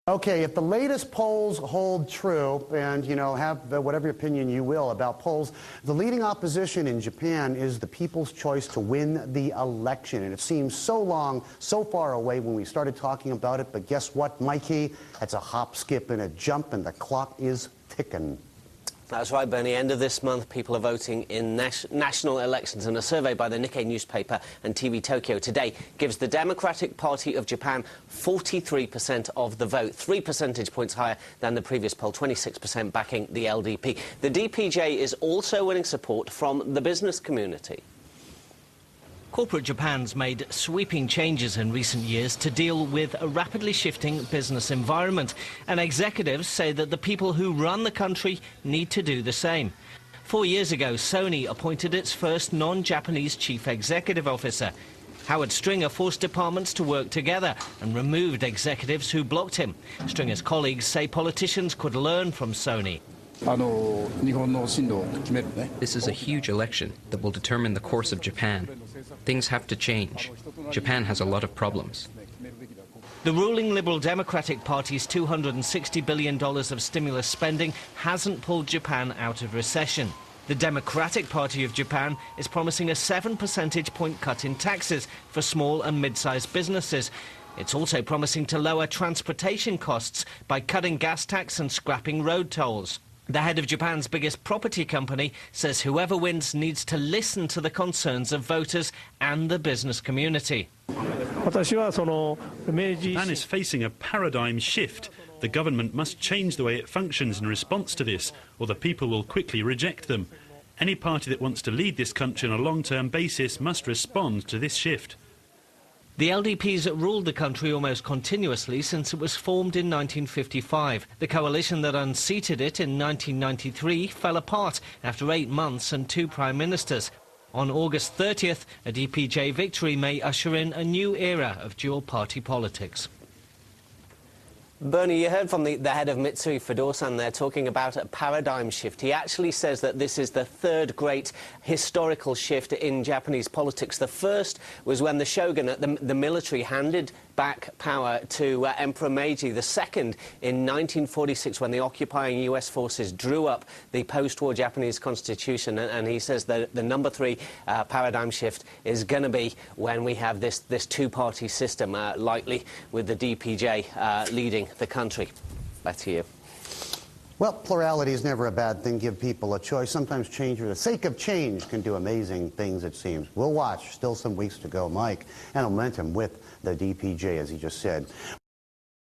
Okay, if the latest polls hold true, and, have whatever opinion you will about polls, the leading opposition in Japan is the people's choice to win the election. And it seems so long, so far away when we started talking about it. But guess what, Mikey? That's a hop, skip, and a jump, and the clock is ticking. That's right, Bernie. End of this month, people are voting in national elections, and a survey by the Nikkei newspaper and TV Tokyo today gives the Democratic Party of Japan 43% of the vote, 3 percentage points higher than the previous poll, 26% backing the LDP. The DPJ is also winning support from the business community. Corporate Japan's made sweeping changes in recent years to deal with a rapidly shifting business environment, and executives say that the people who run the country need to do the same. 4 years ago, Sony appointed its first non-Japanese chief executive officer. Howard Stringer forced departments to work together and removed executives who blocked him. Stringer's colleagues say politicians could learn from Sony. This is a huge election that will determine the course of Japan. Things have to change. Japan has a lot of problems. The ruling Liberal Democratic Party's $260 billion of stimulus spending hasn't pulled Japan out of recession. The Democratic Party of Japan is promising a 7 percentage point cut in taxes for small and mid-sized businesses. It's also promising to lower transportation costs by cutting gas tax and scrapping road tolls. The head of Japan's biggest property company says whoever wins needs to listen to the concerns of voters and the business community. Japan is facing a paradigm shift. The government must change the way it functions in response to this, or the people will quickly reject them. Any party that wants to lead this country on a long-term basis must respond to this shift. The LDP's ruled the country almost continuously since it was formed in 1955. The coalition that unseated it in 1993 fell apart after 8 months and 2 prime ministers. On August 30th, a DPJ victory may usher in a new era of dual-party politics. Bernie, you heard from the head of Mitsui Fudosan there talking about a paradigm shift. He actually says that this is the third great historical shift in Japanese politics. The first was when the shogunate, the military, handed back power to Emperor Meiji. The second in 1946 when the occupying US forces drew up the post-war Japanese constitution. And he says that the number 3 paradigm shift is going to be when we have this two-party system, likely with the DPJ leading the country. Back to you. Well, plurality is never a bad thing. Give people a choice. Sometimes change for the sake of change can do amazing things, it seems. We'll watch. Still some weeks to go, Mike. And momentum with the DPJ, as he just said.